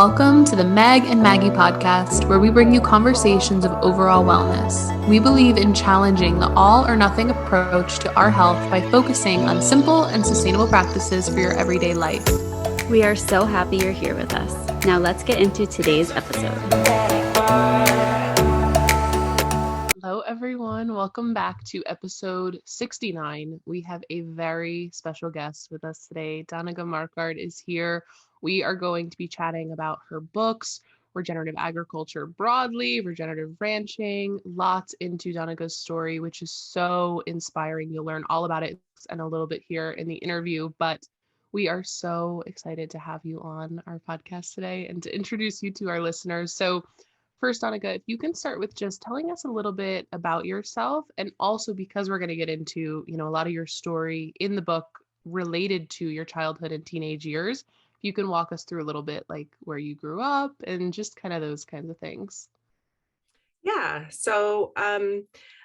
Welcome to the Meg and Maggie podcast, where we bring you conversations of overall wellness. We believe in challenging the all or nothing approach to our health by focusing on simple and sustainable practices for your everyday life. We are so happy you're here with us. Now let's get into today's episode. Hello, everyone. Welcome back to episode 69. We have a very special guest with us today. Doniga Markegard is here. We are going to be chatting about her books, regenerative agriculture broadly, regenerative ranching, lots into Doniga's story, which is so inspiring. You'll learn all about it and a little bit here in the interview, but we are so excited to have you on our podcast today and to introduce you to our listeners. So first, Doniga, if you can start with just telling us a little bit about yourself, and also because we're going to get into, a lot of your story in the book related to your childhood and teenage years, if you can walk us through a little bit like where you grew up and just kind of those kinds of things. Yeah, so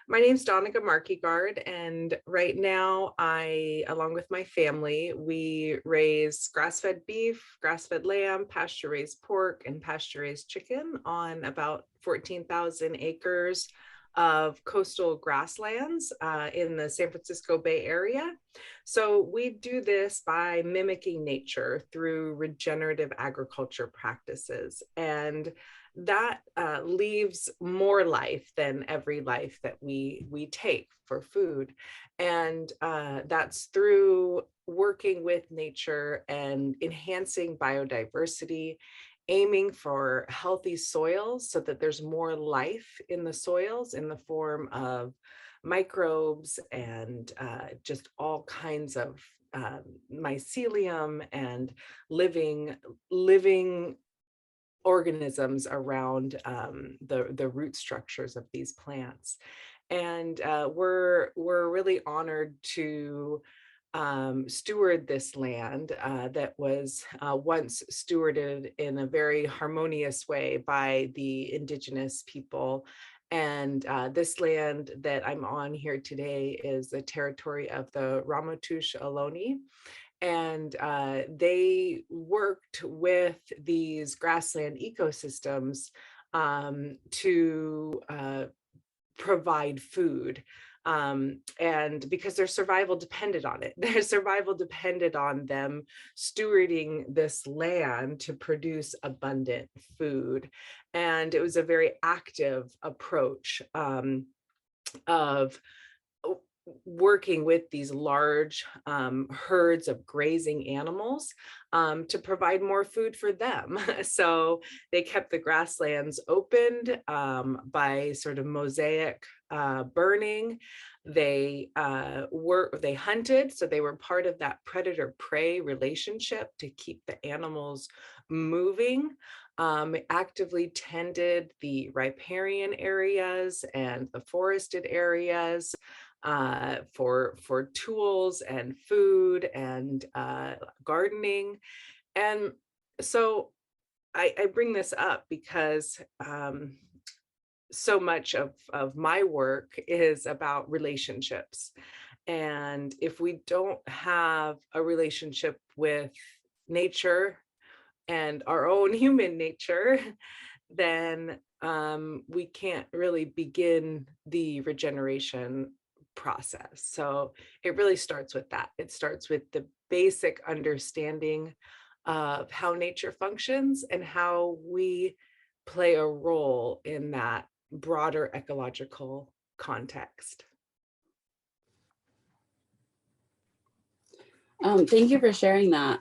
my name's Doniga Markegard, and right now along with my family, we raise grass-fed beef, grass-fed lamb, pasture-raised pork, and pasture-raised chicken on about 14,000 acres of coastal grasslands in the San Francisco Bay Area. So we do this by mimicking nature through regenerative agriculture practices. And that leaves more life than every life that we take for food. And that's through working with nature and enhancing biodiversity, aiming for healthy soils so that there's more life in the soils in the form of microbes and just all kinds of mycelium and living organisms around the root structures of these plants. And we're really honored to steward this land that was once stewarded in a very harmonious way by the indigenous people. And this land that I'm on here today is the territory of the Ramaytush Ohlone. And they worked with these grassland ecosystems to provide food. And because their survival depended on it, their survival depended on them stewarding this land to produce abundant food. And it was a very active approach of working with these large herds of grazing animals to provide more food for them. So they kept the grasslands opened by sort of mosaic burning. They hunted, so they were part of that predator-prey relationship to keep the animals moving. Actively tended the riparian areas and the forested areas for tools and food and gardening. And so I bring this up because so much of my work is about relationships. And if we don't have a relationship with nature and our own human nature, then we can't really begin the regeneration process. So it really starts with that. It starts with the basic understanding of how nature functions and how we play a role in that broader ecological context. Thank you for sharing that.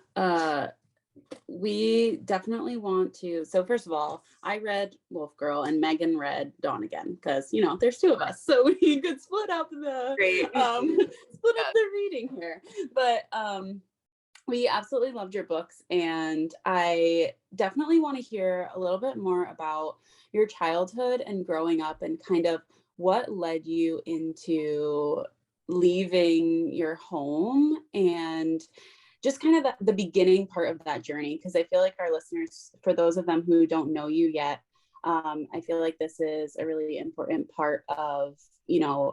We definitely want to. So first of all, I read Wolf Girl and Megan read Dawn again because there's two of us, so we could split up the reading here. But we absolutely loved your books, and I definitely want to hear a little bit more about your childhood and growing up, and kind of what led you into leaving your home and just kind of the beginning part of that journey, because I feel like our listeners, for those of them who don't know you yet, I feel like this is a really important part of,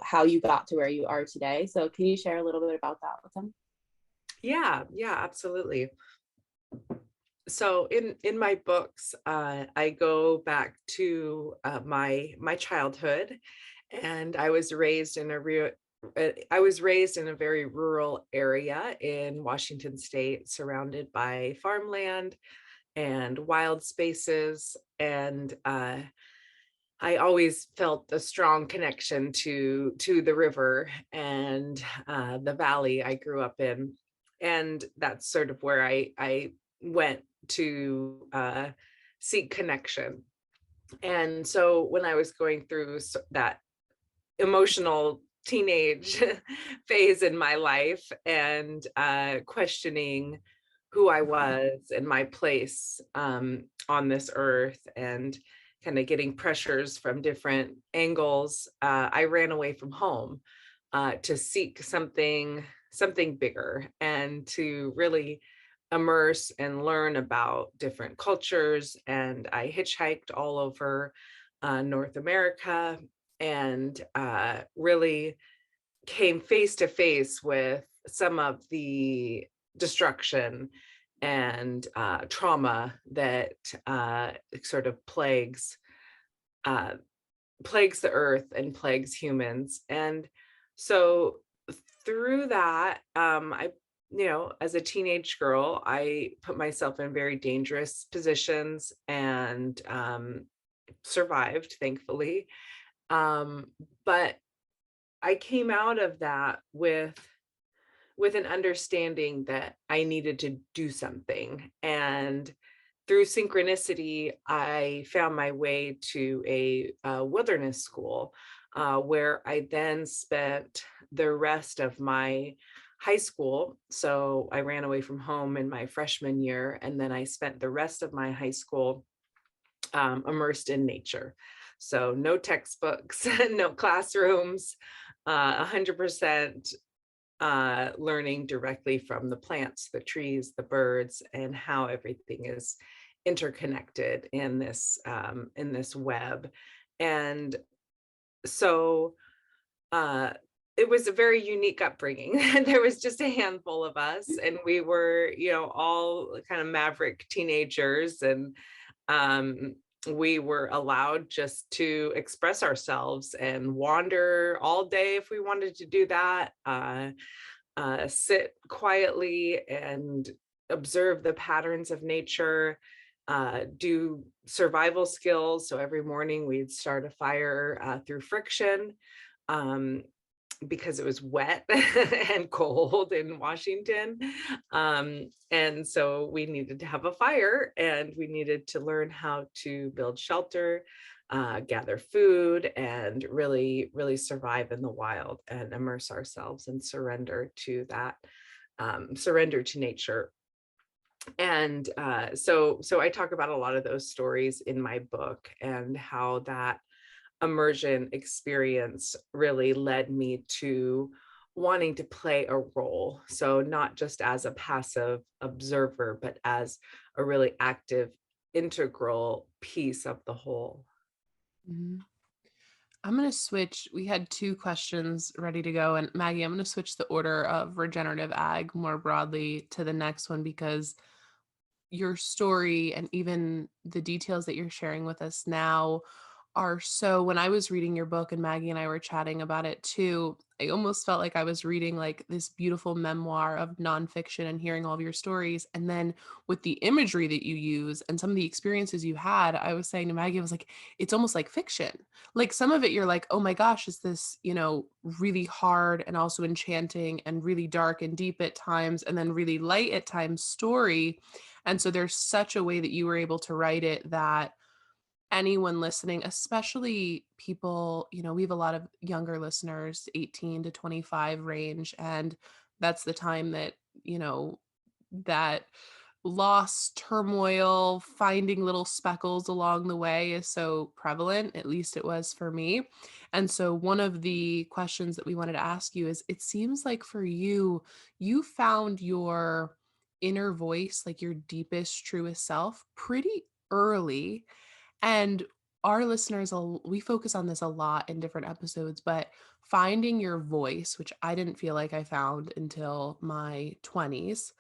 how you got to where you are today. So can you share a little bit about that with them? Yeah, absolutely. So in my books, I go back to my childhood, and I was raised in a very rural area in Washington State, surrounded by farmland and wild spaces, and I always felt a strong connection to the river and the valley I grew up in, and that's sort of where I went to seek connection. And so when I was going through that emotional teenage phase in my life, and questioning who I was and my place on this earth, and kind of getting pressures from different angles, I ran away from home to seek something bigger, and to really immerse and learn about different cultures. And I hitchhiked all over North America, and really came face to face with some of the destruction and trauma that sort of uh, plagues the earth and plagues humans. And so through that, as a teenage girl, I put myself in very dangerous positions, and survived, thankfully. Um, but I came out of that with an understanding that I needed to do something. And through synchronicity, I found my way to a wilderness school, where I then spent the rest of my high school. So I ran away from home in my freshman year, and then I spent the rest of my high school immersed in nature. So no textbooks, no classrooms, 100% learning directly from the plants, the trees, the birds, and how everything is interconnected in this web. And so uh, it was a very unique upbringing. There was just a handful of us, and we were, all kind of maverick teenagers, and um, we were allowed just to express ourselves and wander all day if we wanted to do that. Sit quietly and observe the patterns of nature, do survival skills. So every morning we'd start a fire through friction. Um, because it was wet and cold in Washington. And so we needed to have a fire, and we needed to learn how to build shelter, gather food, and really, really survive in the wild, and immerse ourselves and surrender to that, surrender to nature. And so I talk about a lot of those stories in my book, and how that immersion experience really led me to wanting to play a role. So not just as a passive observer, but as a really active, integral piece of the whole. Mhm. I'm going to switch. We had two questions ready to go. And Maggie, I'm going to switch the order of regenerative ag more broadly to the next one, because your story and even the details that you're sharing with us now are so, when I was reading your book and Maggie and I were chatting about it too, I almost felt like I was reading like this beautiful memoir of nonfiction and hearing all of your stories. And then with the imagery that you use and some of the experiences you had, I was saying to Maggie, I was like, it's almost like fiction. Like some of it, you're like, oh my gosh, is this, really hard and also enchanting and really dark and deep at times, and then really light at times story. And so there's such a way that you were able to write it that anyone listening, especially people, we have a lot of younger listeners, 18 to 25 range. And that's the time that, that loss, turmoil, finding little speckles along the way is so prevalent. At least it was for me. And so one of the questions that we wanted to ask you is, it seems like for you, you found your inner voice, like your deepest, truest self, pretty early. And our listeners, we focus on this a lot in different episodes, but finding your voice, which I didn't feel like I found until my 20s,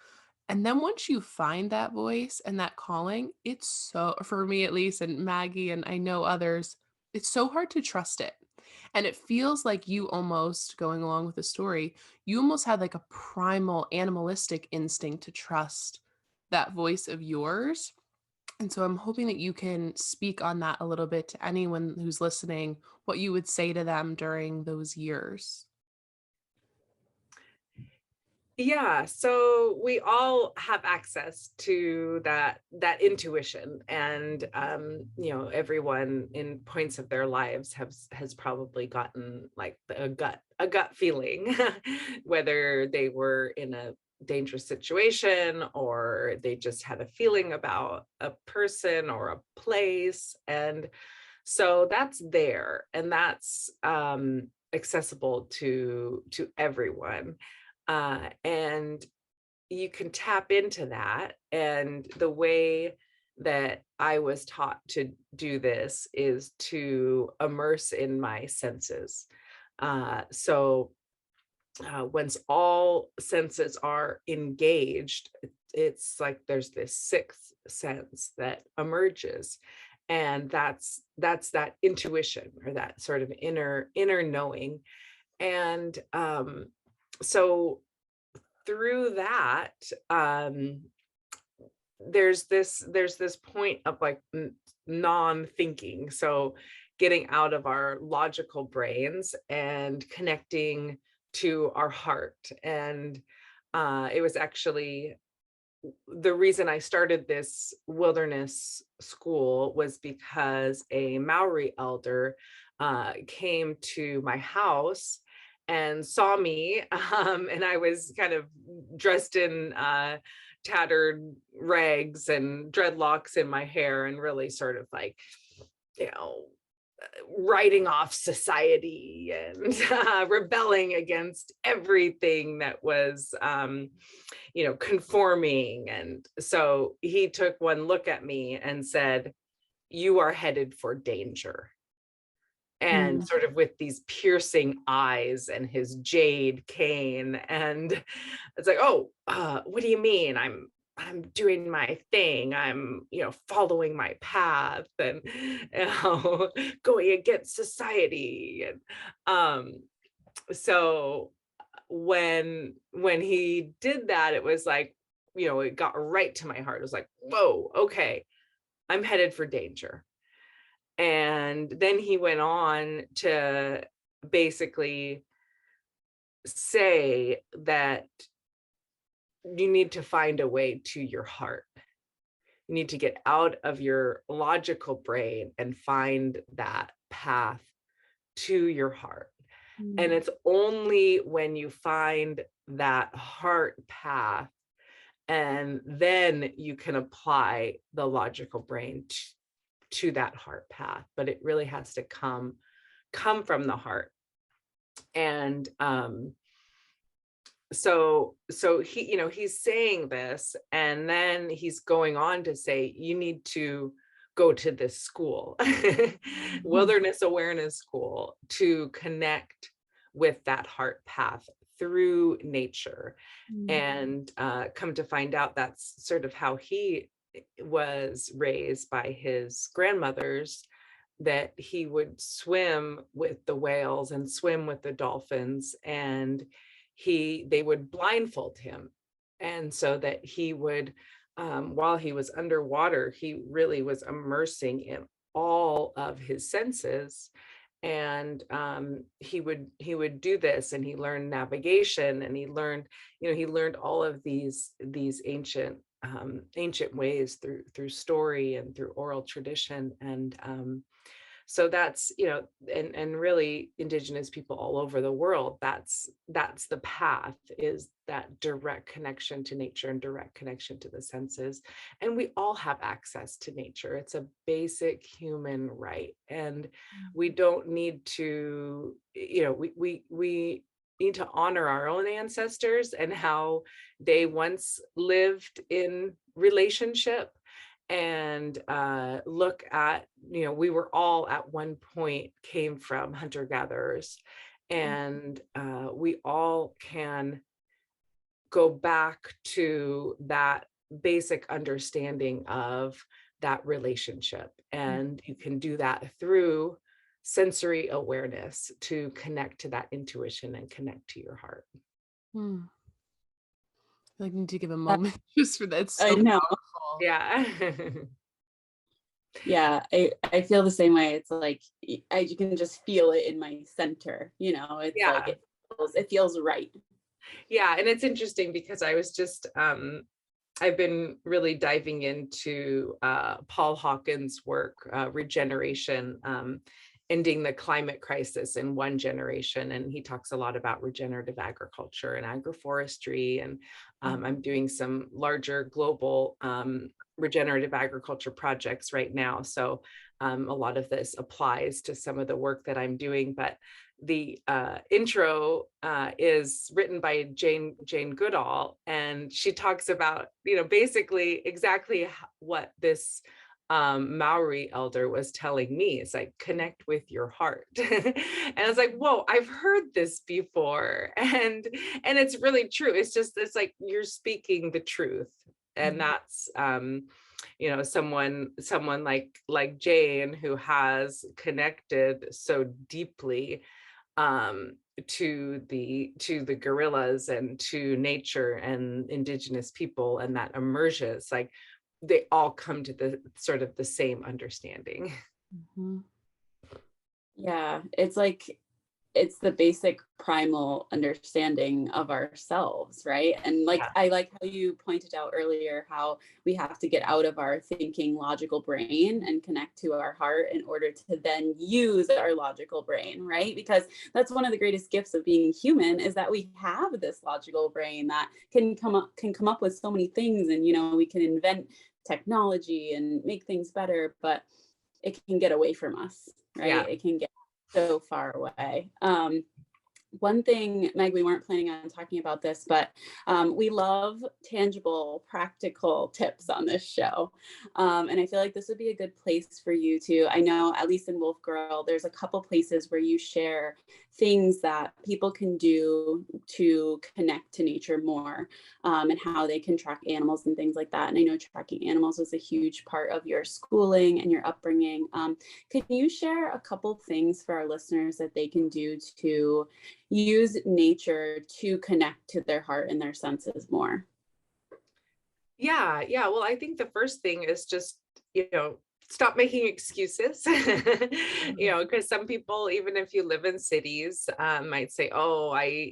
And then once you find that voice and that calling, it's so, for me at least, and Maggie, and I know others, it's so hard to trust it. And it feels like you almost, going along with the story, you almost had like a primal animalistic instinct to trust that voice of yours. And so I'm hoping that you can speak on that a little bit to anyone who's listening, what you would say to them during those years. Yeah, so we all have access to that intuition, and everyone in points of their lives has probably gotten like a gut feeling, whether they were in a dangerous situation or they just had a feeling about a person or a place, and so that's there, and that's accessible to everyone, and you can tap into that. And the way that I was taught to do this is to immerse in my senses. So once all senses are engaged, it's like there's this sixth sense that emerges, and that's that intuition, or that sort of inner knowing. And so through that, um there's this point of like non-thinking, so getting out of our logical brains and connecting to our heart. And it was actually the reason I started this wilderness school was because a Maori elder came to my house and saw me, and I was kind of dressed in tattered rags and dreadlocks in my hair, and really sort of like, you know, writing off society and rebelling against everything that was conforming. And so he took one look at me and said, "You are headed for danger." And Mm. sort of with these piercing eyes and his jade cane. And it's like, "Oh, what do you mean? I'm doing my thing. I'm, following my path, and going against society." And so when he did that, it was like, it got right to my heart. It was like, "Whoa, okay, I'm headed for danger." And then he went on to basically say that you need to find a way to your heart. You need to get out of your logical brain and find that path to your heart. And Mm. it's only when you find that heart path, and then you can apply the logical brain to that heart path. But it really has to come from the heart. And so he's saying this, and then he's going on to say, "You need to go to this school, Mm. wilderness awareness school, to connect with that heart path through nature." Mm. And come to find out, that's sort of how he was raised by his grandmothers, that he would swim with the whales and swim with the dolphins, and they would blindfold him. And so that he would, while he was underwater, he really was immersing in all of his senses. And he would do this, and he learned navigation, and he learned all of these ancient ways through story and through oral tradition. And so that's, and really indigenous people all over the world, that's the path, is that direct connection to nature and direct connection to the senses. And we all have access to nature. It's a basic human right, and we don't need to, we need to honor our own ancestors and how they once lived in relationship, and look at, we were all at one point came from hunter gatherers, and we all can go back to that basic understanding of that relationship. And you can do that through sensory awareness to connect to that intuition and connect to your heart. Hmm. I need to give a Uh, moment just for that. It's I so know. powerful. Yeah. Yeah, I feel the same way. It's like I can just feel it in my center, you know. It's like Yeah. it feels right. Yeah. And it's interesting because I was just I've been really diving into Paul Hawkins' work, Regeneration, ending the climate crisis in one generation. And he talks a lot about regenerative agriculture and agroforestry. And I'm doing some larger global regenerative agriculture projects right now. So a lot of this applies to some of the work that I'm doing. But the intro is written by Jane Goodall, and she talks about, basically exactly what this Maori elder was telling me. It's like, connect with your heart. And I was like, whoa, I've heard this before. And it's really true. It's like you're speaking the truth. And that's someone like Jane, who has connected so deeply to the gorillas and to nature and indigenous people, and that immersions, like they all come to the sort of the same understanding. Mm-hmm. Yeah, it's like it's the basic primal understanding of ourselves, right? And like Yeah. I like how you pointed out earlier how we have to get out of our thinking logical brain and connect to our heart in order to then use our logical brain, right? Because that's one of the greatest gifts of being human, is that we have this logical brain that can come up with so many things, and we can invent technology and make things better, but it can get away from us, Yeah. right? It can get so far away. One thing, Meg, we weren't planning on talking about this, but we love tangible, practical tips on this show. And I feel like this would be a good place for you to, I know, at least in Wolf Girl, there's a couple places where you share things that people can do to connect to nature more, and how they can track animals and things like that. And I know tracking animals was a huge part of your schooling and your upbringing. Can you share a couple things for our listeners that they can do to use nature to connect to their heart and their senses more? Yeah. Well, I think the first thing is just, stop making excuses. Because some people, even if you live in cities, might say, oh, I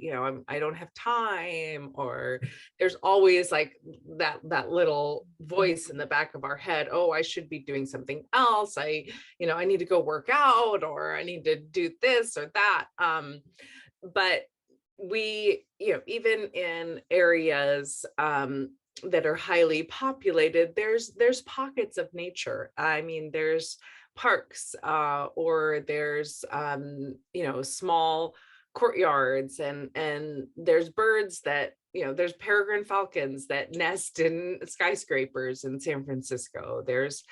don't have time, or there's always like that little voice in the back of our head. Oh, I should be doing something else. I need to go work out, or I need to do this or that. But we, even in areas that are highly populated, there's pockets of nature. I mean, there's parks, or there's small courtyards, and there's birds that, there's peregrine falcons that nest in skyscrapers in San Francisco. There's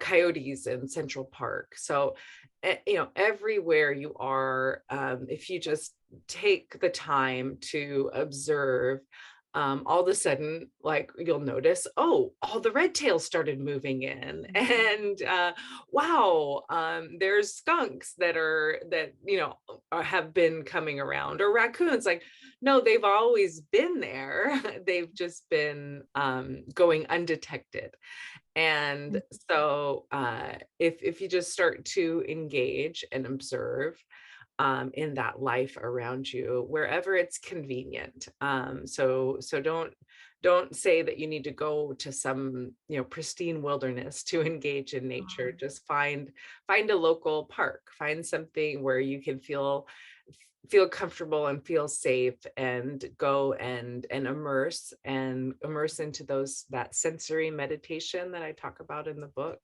coyotes in Central Park. So everywhere you are, if you just take the time to observe, all of a sudden, like, you'll notice, oh, all the red tails started moving in, and wow, there's skunks that have been coming around, or raccoons. Like, no, they've always been there. They've just been going undetected. And so if you just start to engage and observe in that life around you, wherever it's convenient. So don't say that you need to go to some pristine wilderness to engage in nature. Just find a local park, find something where you can feel comfortable and feel safe, and go and immerse into that sensory meditation that I talk about in the book.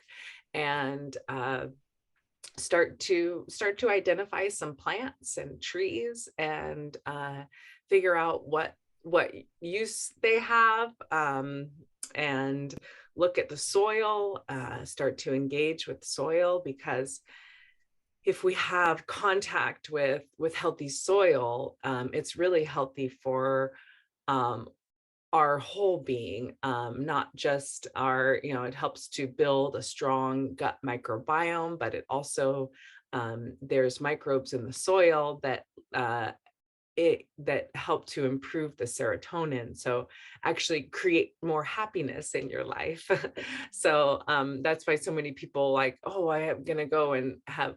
And start to identify some plants and trees, and figure out what use they have, and look at the soil, start to engage with soil, because if we have contact with healthy soil, it's really healthy for our whole being, not just our, it helps to build a strong gut microbiome, but it also, there's microbes in the soil that that help to improve the serotonin. So actually create more happiness in your life. So that's why so many people like, oh, I am going to go and have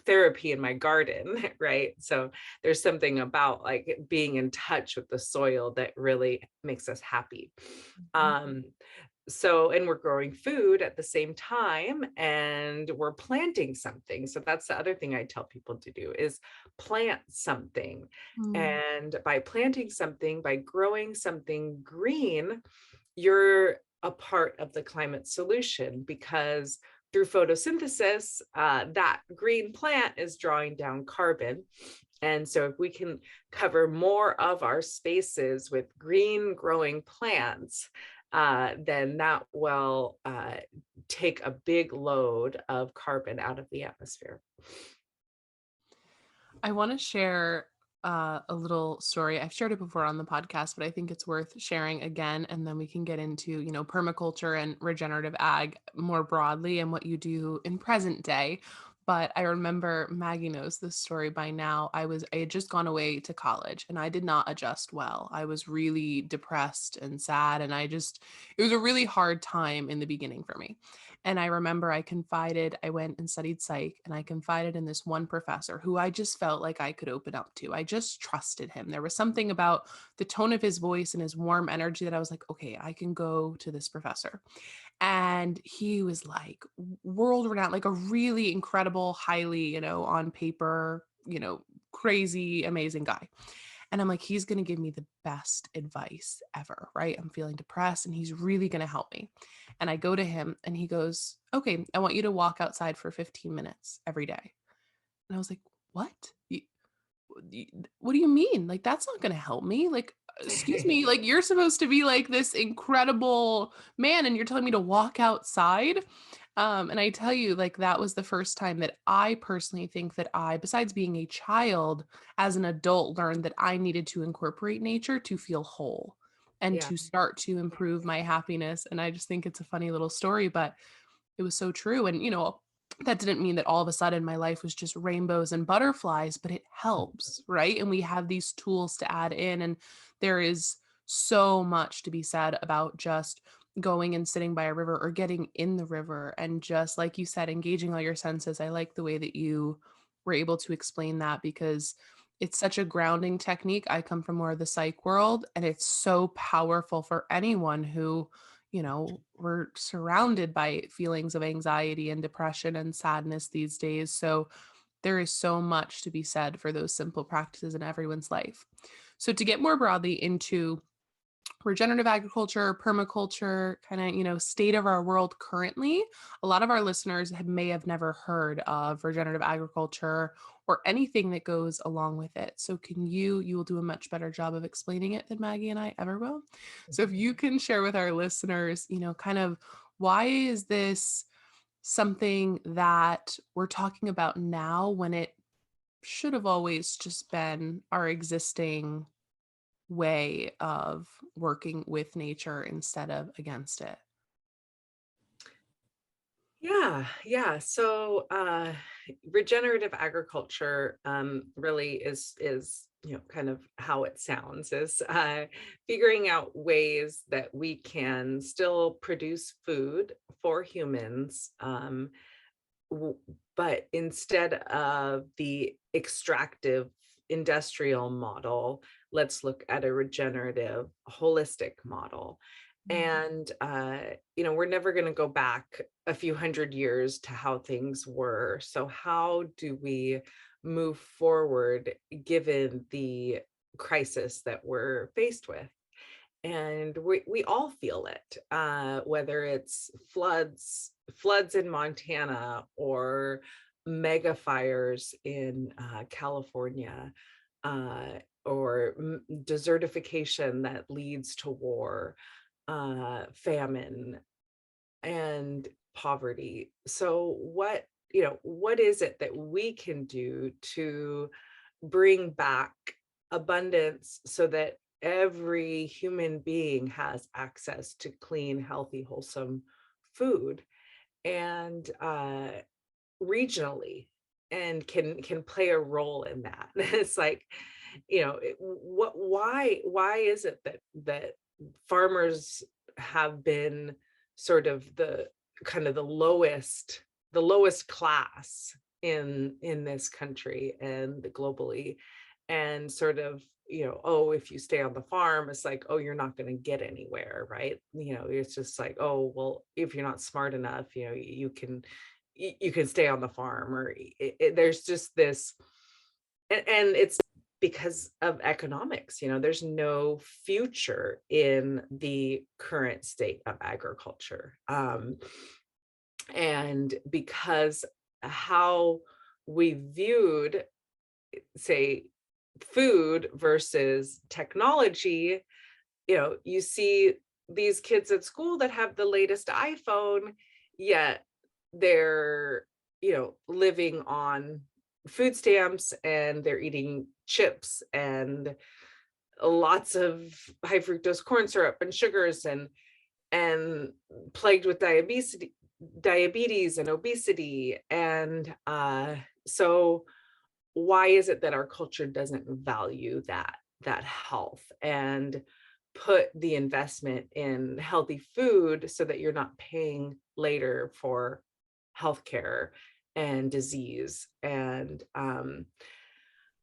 therapy in my garden, right? So there's something about like being in touch with the soil that really makes us happy. Mhm. Um, and we're growing food at the same time, and we're planting something. So that's the other thing I tell people to do is plant something. Mm. And by planting something, by growing something green, you're a part of the climate solution, because through photosynthesis, that green plant is drawing down carbon. And so if we can cover more of our spaces with green growing plants, then that will take a big load of carbon out of the atmosphere. I want to share a little story. I've shared it before on the podcast, but I think it's worth sharing again. And then we can get into, permaculture and regenerative ag more broadly and what you do in present day. But I remember Maggie knows this story by now. I had just gone away to college and I did not adjust well. I was really depressed and sad. And it was a really hard time in the beginning for me. And I remember I went and studied psych, and I confided in this one professor who I just felt like I could open up to. I just trusted him. There was something about the tone of his voice and his warm energy that I was like, okay, I can go to this professor. And he was like world renowned, like a really incredible, highly, on paper, crazy, amazing guy. And I'm like, he's going to give me the best advice ever, right? I'm feeling depressed and he's really going to help me. And I go to him and he goes, okay, I want you to walk outside for 15 minutes every day. And I was like, what? Y- what do you mean? Like, that's not going to help me. Like, excuse me, like, you're supposed to be like this incredible man and you're telling me to walk outside. And I tell you, like, that was the first time that I personally think that besides being a child, as an adult, learned that I needed to incorporate nature to feel whole and Yeah. to start to improve my happiness. And I just think it's a funny little story, but it was so true. And, that didn't mean that all of a sudden my life was just rainbows and butterflies, but it helps, right? And we have these tools to add in. And there is so much to be said about just going and sitting by a river or getting in the river and just, like you said, engaging all your senses. I like the way that you were able to explain that because it's such a grounding technique. I come from more of the psych world, and it's so powerful for anyone who we're surrounded by feelings of anxiety and depression and sadness these days. So there is so much to be said for those simple practices in everyone's life. So to get more broadly into regenerative agriculture, permaculture, kind of, state of our world currently, a lot of our listeners may have never heard of regenerative agriculture or anything that goes along with it. So you will do a much better job of explaining it than Maggie and I ever will. So if you can share with our listeners, kind of why is this something that we're talking about now when it should have always just been our existing way of working with nature instead of against it. Yeah. So regenerative agriculture really is kind of how it sounds, is figuring out ways that we can still produce food for humans, w- but instead of the extractive industrial model, let's look at a regenerative holistic model. Mm. And we're never going to go back a few hundred years to how things were. So how do we move forward given the crisis that we're faced with? And we all feel it, whether it's floods in Montana, or mega fires in California, or desertification that leads to war, famine, and poverty. So what is it that we can do to bring back abundance, so that every human being has access to clean, healthy, wholesome food, and regionally, and can play a role in that. It's like, why is it that farmers have been sort of the kind of the lowest class in this country and globally, and sort of, oh, if you stay on the farm, it's like, oh, you're not going to get anywhere, right? It's just like, oh, well, if you're not smart enough, you can stay on the farm, or there's just this, and it's because of economics. There's no future in the current state of agriculture, and because how we viewed, say, food versus technology, you see these kids at school that have the latest iPhone, yet they're, living on food stamps, and they're eating chips and lots of high fructose corn syrup and sugars, and plagued with diabetes and obesity. And so why is it that our culture doesn't value that health and put the investment in healthy food, so that you're not paying later for healthcare and disease? And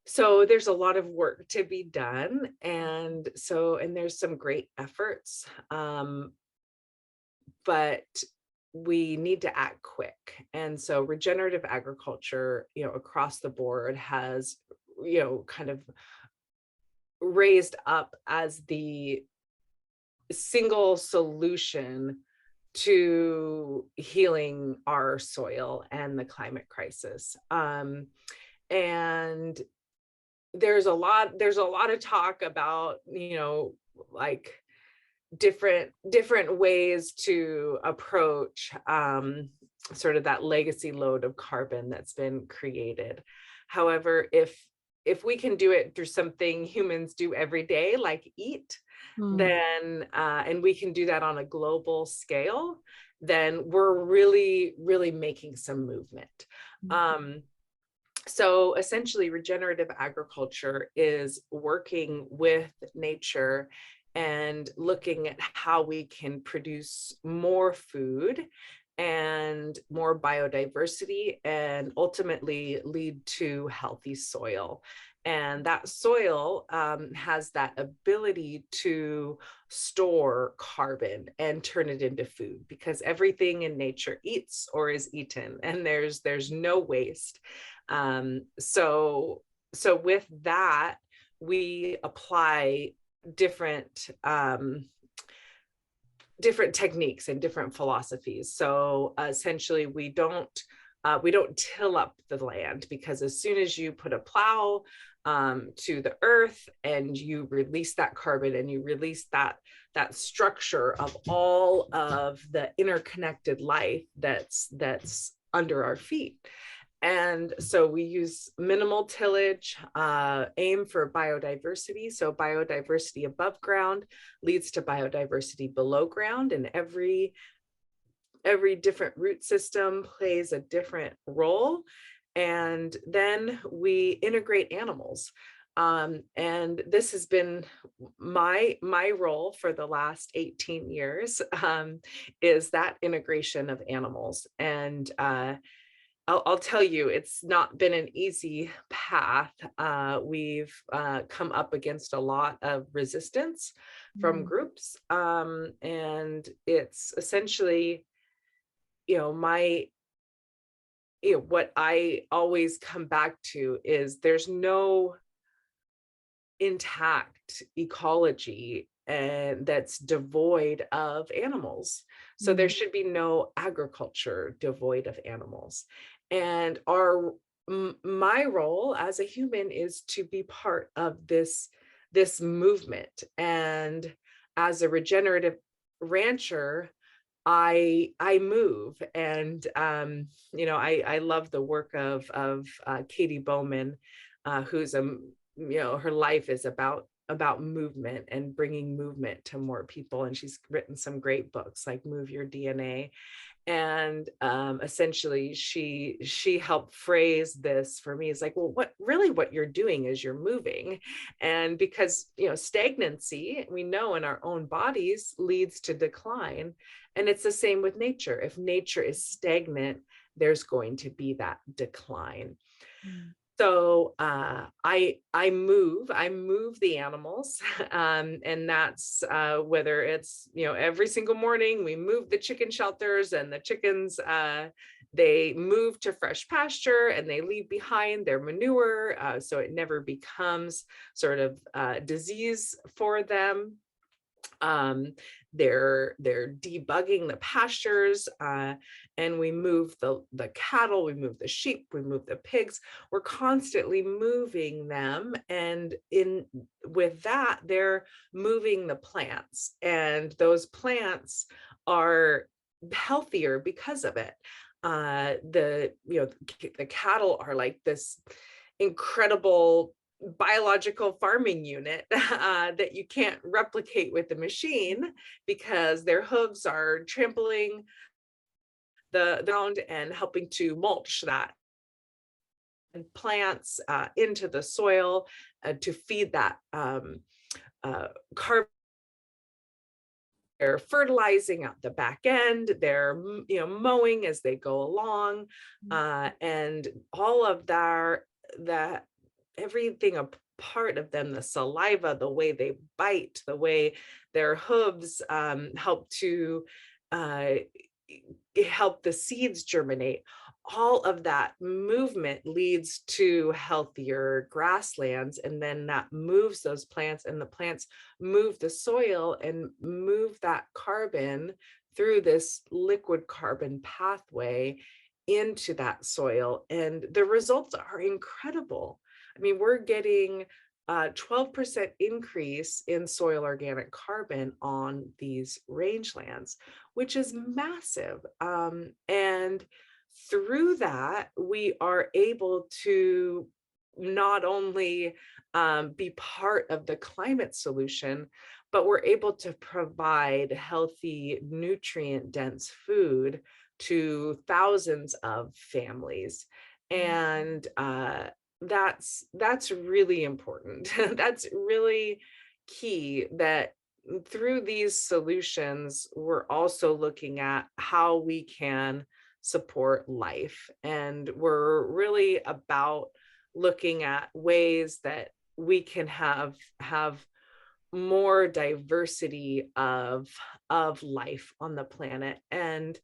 so there's a lot of work to be done, and there's some great efforts, but we need to act quick. And so regenerative agriculture, across the board has, kind of raised up as the single solution to healing our soil and the climate crisis. And there's a lot of talk about, like different ways to approach sort of that legacy load of carbon that's been created. However, if we can do it through something humans do every day, like eat, then and we can do that on a global scale, then we're really, really making some movement. So essentially, regenerative agriculture is working with nature and looking at how we can produce more food and more biodiversity, and ultimately lead to healthy soil. And that soil has that ability to store carbon and turn it into food, because everything in nature eats or is eaten, and there's no waste. So with that, we apply different techniques and different philosophies. So essentially, we don't till up the land, because as soon as you put a plow to the earth, and you release that carbon, and you release that structure of all of the interconnected life that's under our feet. And so we use minimal tillage, aim for biodiversity. So biodiversity above ground leads to biodiversity below ground, and every different root system plays a different role. And then we integrate animals. And this has been my role for the last 18 years, is that integration of animals. And I'll tell you, it's not been an easy path. We've come up against a lot of resistance from groups. And it's essentially, what I always come back to is there's no intact ecology and that's devoid of animals. So there should be no agriculture devoid of animals. And my role as a human is to be part of this movement. And as a regenerative rancher, I move. And I love the work of Katie Bowman, who's her life is about movement and bringing movement to more people. And she's written some great books like Move Your DNA. And essentially she helped phrase this for me. It's like, well, what you're doing is you're moving. And because, stagnancy, we know in our own bodies, leads to decline. And it's the same with nature. If nature is stagnant, there's going to be that decline. So I move the animals, and that's whether it's, every single morning we move the chicken shelters, and the chickens, they move to fresh pasture and they leave behind their manure, so it never becomes sort of disease for them. They're debugging the pastures, and we move the cattle, we move the sheep, we move the pigs. We're constantly moving them, and with that, they're moving the plants, and those plants are healthier because of it. The cattle are like this incredible biological farming unit that you can't replicate with the machine, because their hooves are trampling the ground and helping to mulch that and plants into the soil to feed that carbon. They're fertilizing out the back end. They're mowing as they go along, and all of that everything a part of them, the saliva, the way they bite, the way their hooves help to help the seeds germinate. All of that movement leads to healthier grasslands, and then that moves those plants, and the plants move the soil and move that carbon through this liquid carbon pathway into that soil. And the results are incredible. I mean, we're getting a 12% increase in soil organic carbon on these rangelands, which is massive. And through that, we are able to not only be part of the climate solution, but we're able to provide healthy, nutrient-dense food to thousands of families. And that's really important. That's really key, that through these solutions, we're also looking at how we can support life. And we're really about looking at ways that we can have more diversity of life on the planet. And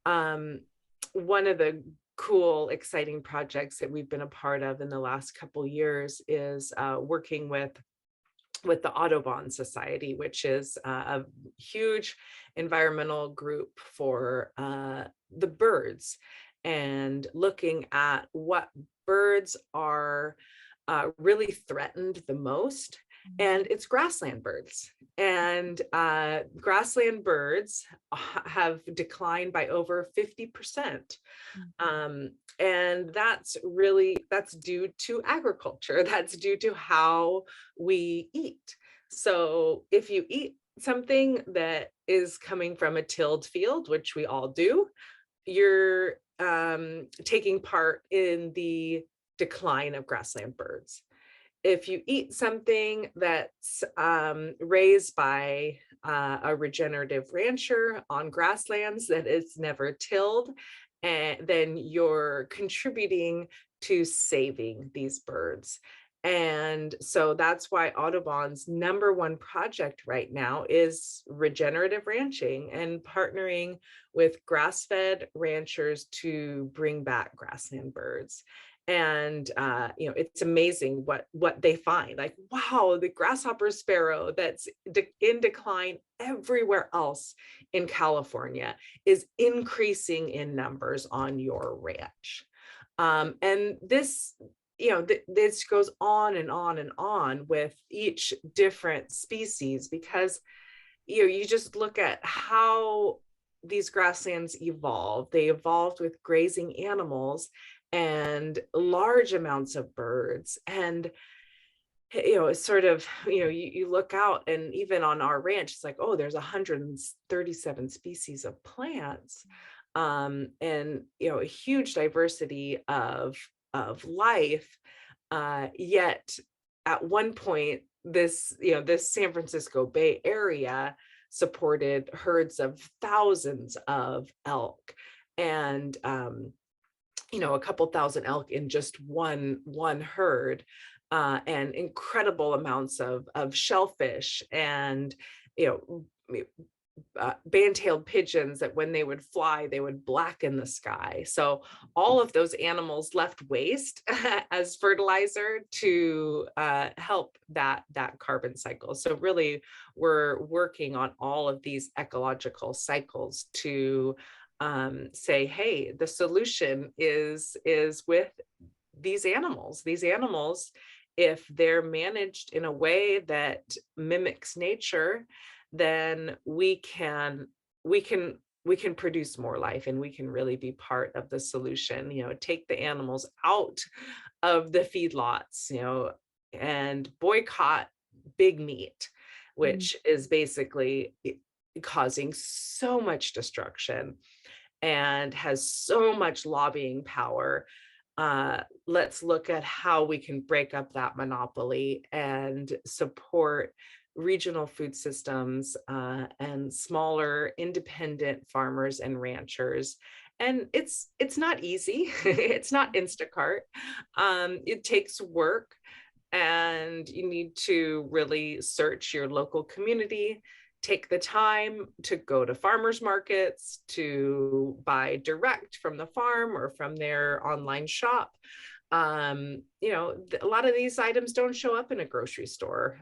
one of the cool, exciting projects that we've been a part of in the last couple years is working with the Audubon Society, which is a huge environmental group for the birds, and looking at what birds are really threatened the most. And it's grassland birds. And grassland birds have declined by over 50%. And that's due to agriculture. That's due to how we eat. So if you eat something that is coming from a tilled field, which we all do, you're taking part in the decline of grassland birds. If you eat something that's raised by a regenerative rancher on grasslands that is never tilled, and then you're contributing to saving these birds. And so that's why Audubon's #1 project right now is regenerative ranching and partnering with grass-fed ranchers to bring back grassland birds. And it's amazing what they find. Like, wow, the grasshopper sparrow that's in decline everywhere else in California is increasing in numbers on your ranch. And this this goes on and on and on with each different species, because you just look at how these grasslands evolved. They evolved with grazing animals and large amounts of birds. And it's sort of, you look out, and even on our ranch, it's like, oh, there's 137 species of plants, and a huge diversity of life. Yet at one point, this San Francisco Bay Area supported herds of thousands of elk, and a couple thousand elk in just one herd, and incredible amounts of shellfish, and band-tailed pigeons that when they would fly, they would blacken the sky. So all of those animals left waste as fertilizer to help that carbon cycle. So really, we're working on all of these ecological cycles to say, hey, the solution is with these animals. These animals, if they're managed in a way that mimics nature, then we can produce more life, and we can really be part of the solution. Take the animals out of the feedlots, and boycott big meat, Mm. which is basically causing so much destruction and has so much lobbying power. Let's look at how we can break up that monopoly and support regional food systems, and smaller independent farmers and ranchers. And it's not easy. It's not Instacart. It takes work, and you need to really search your local community, take the time to go to farmers markets, to buy direct from the farm or from their online shop. A lot of these items don't show up in a grocery store.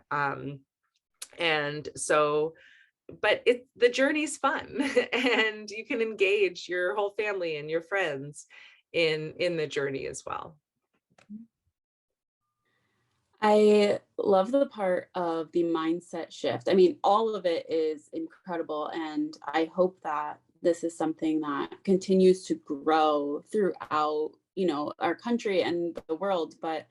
And so, but the journey's fun, and you can engage your whole family and your friends in the journey as well. I love the part of the mindset shift. I mean, all of it is incredible. And I hope that this is something that continues to grow throughout, our country and the world. But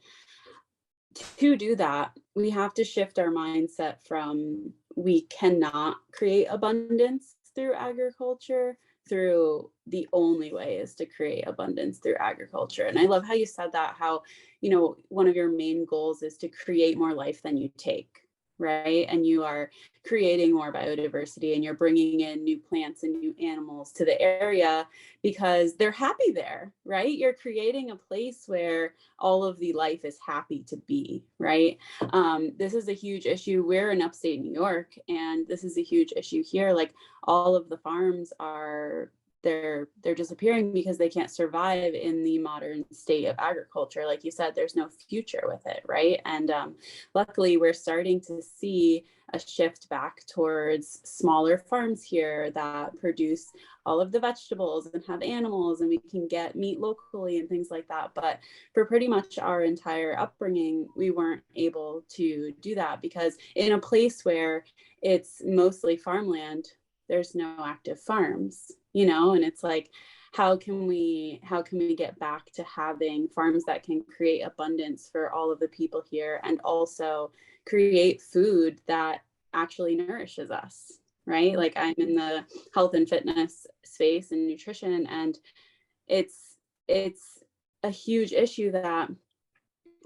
to do that, we have to shift our mindset from we cannot create abundance through agriculture, through the only way is to create abundance through agriculture. And I love how you said that, how, one of your main goals is to create more life than you take, right? And you are creating more biodiversity, and you're bringing in new plants and new animals to the area because they're happy there, right? You're creating a place where all of the life is happy to be, right? This is a huge issue. We're in upstate New York, and this is a huge issue here. Like, all of the farms are they're disappearing because they can't survive in the modern state of agriculture. Like you said, there's no future with it, right? And luckily, we're starting to see a shift back towards smaller farms here that produce all of the vegetables and have animals, and we can get meat locally and things like that. But for pretty much our entire upbringing, we weren't able to do that because in a place where it's mostly farmland, there's no active farms, and it's like, how can we get back to having farms that can create abundance for all of the people here, and also create food that actually nourishes us, right? Like, I'm in the health and fitness space and nutrition, and it's a huge issue that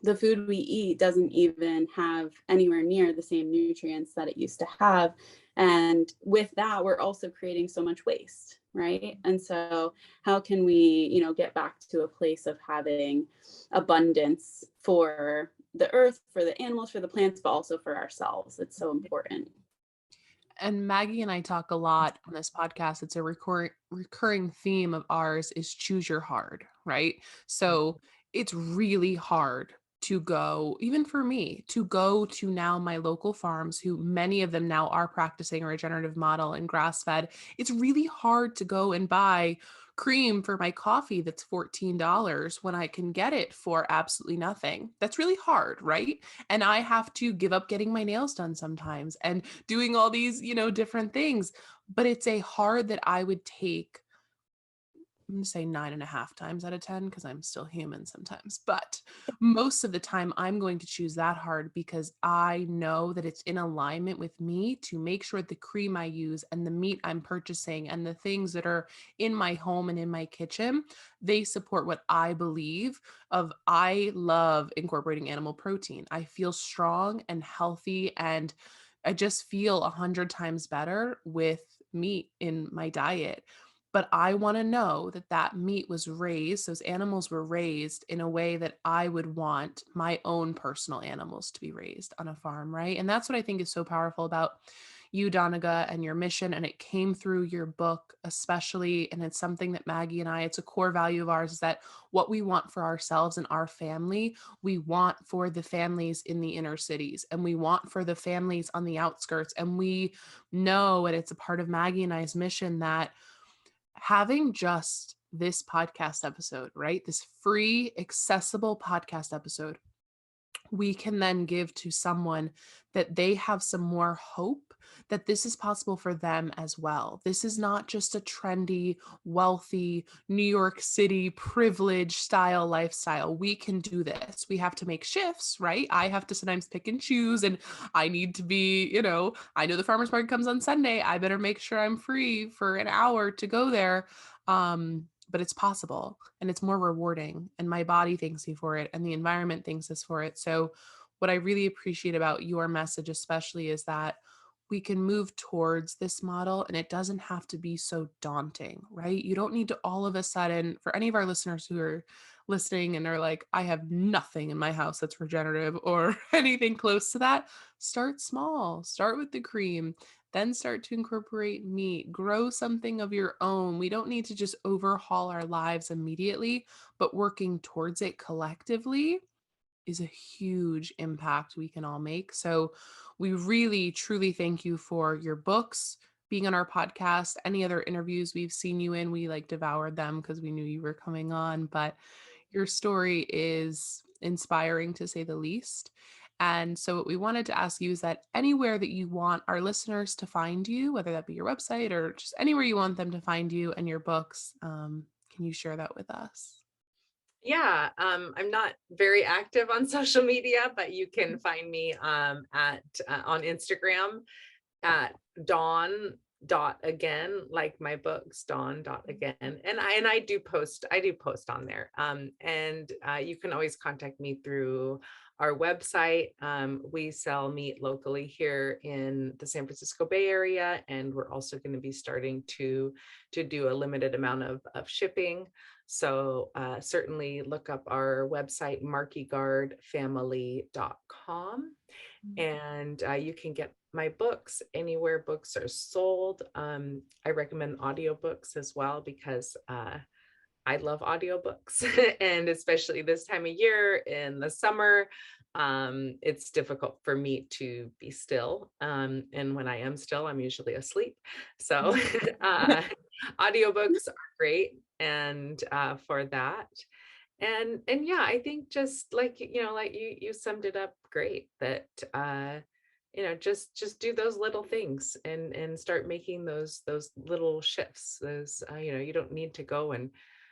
the food we eat doesn't even have anywhere near the same nutrients that it used to have. And with that, we're also creating so much waste, right? And so how can we, get back to a place of having abundance for the earth, for the animals, for the plants, but also for ourselves? It's so important. And Maggie and I talk a lot on this podcast. It's a recurring theme of ours is choose your hard, right? So it's really hard to go, even for me, to go to now my local farms, who many of them now are practicing a regenerative model and grass fed. It's really hard to go and buy cream for my coffee that's $14 when I can get it for absolutely nothing. That's really hard, right? And I have to give up getting my nails done sometimes and doing all these, different things. But it's a hard that I would take I'm going to say 9.5 times out of 10 because I'm still human sometimes. But most of the time, I'm going to choose that hard because I know that it's in alignment with me to make sure the cream I use and the meat I'm purchasing and the things that are in my home and in my kitchen, they support what I believe of. I love incorporating animal protein. I feel strong and healthy, and I just feel 100 times better with meat in my diet. But I want to know that that meat was raised, those animals were raised in a way that I would want my own personal animals to be raised on a farm, right? And that's what I think is so powerful about you, Doniga, and your mission. And it came through your book, especially. And it's something that Maggie and I, it's a core value of ours, is that what we want for ourselves and our family, we want for the families in the inner cities, and we want for the families on the outskirts. And we know, and it's a part of Maggie and I's mission, that having just this podcast episode, right? This free, accessible podcast episode, we can then give to someone that they have some more hope that this is possible for them as well. This is not just a trendy, wealthy, New York City privilege style lifestyle. We can do this. We have to make shifts, right? I have to sometimes pick and choose, and I need to be, I know the farmer's market comes on Sunday. I better make sure I'm free for an hour to go there. But it's possible, and it's more rewarding, and my body thanks me for it, and the environment thanks us for it. So what I really appreciate about your message especially is that we can move towards this model, and it doesn't have to be so daunting, right? You don't need to all of a sudden, for any of our listeners who are listening and are like, I have nothing in my house that's regenerative or anything close to that, start small. Start with the cream, then start to incorporate meat, grow something of your own. We don't need to just overhaul our lives immediately, but working towards it collectively is a huge impact we can all make. So we really, truly thank you for your books, being on our podcast, any other interviews we've seen you in. We like devoured them because we knew you were coming on, but your story is inspiring to say the least. And so what we wanted to ask you is that anywhere that you want our listeners to find you, whether that be your website or just anywhere you want them to find you and your books, can you share that with us? Yeah, I'm not very active on social media, but you can find me at on Instagram at dawn.again, like my books, dawn.again. And I do post on there. And you can always contact me through our website. We sell meat locally here in the San Francisco Bay Area, and we're also going to be starting to do a limited amount of shipping. So certainly look up our website, markegardfamily.com. And you can get my books anywhere books are sold. I recommend audiobooks as well because I love audiobooks. And especially this time of year in the summer, it's difficult for me to be still. And when I am still, I'm usually asleep. So audiobooks are great. And for that. And yeah, I think just like, like you summed it up great, that just do those little things and start making those little shifts. Those you don't need to go and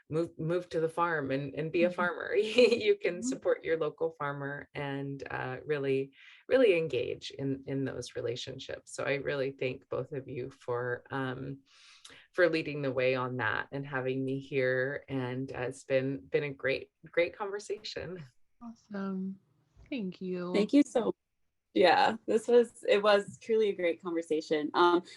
move to the farm and be a farmer. You can support your local farmer and really engage in those relationships. So I really thank both of you for leading the way on that and having me here. And it's been a great conversation. Awesome. Thank you. Thank you so much. Yeah, it was truly a great conversation.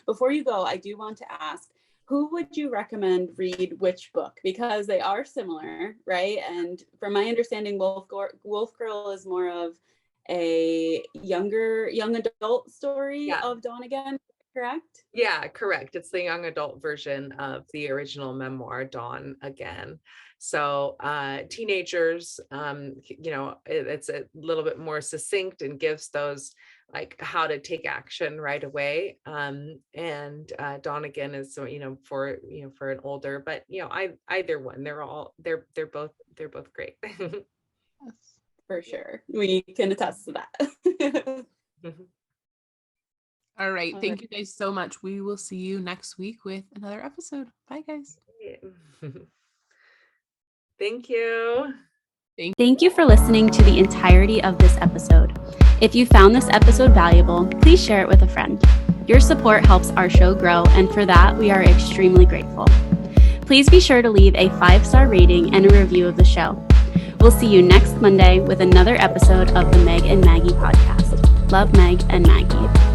Before you go, I do want to ask, who would you recommend read which book? Because they are similar, right? And from my understanding, Wolf Girl is more of a young adult story of Dawn Again, correct? Yeah, correct. It's the young adult version of the original memoir, Dawn Again. So teenagers, it's a little bit more succinct and gives those like how to take action right away. And Dawn Again is, for an older, but either one, they're both great. Yes. For sure. We can attest to that. All right. Thank you guys so much. We will see you next week with another episode. Bye, guys. Thank you. Thank you for listening to the entirety of this episode. If you found this episode valuable, please share it with a friend. Your support helps our show grow, and for that, we are extremely grateful. Please be sure to leave a 5-star rating and a review of the show. We'll see you next Monday with another episode of the Meg and Maggie podcast. Love, Meg and Maggie.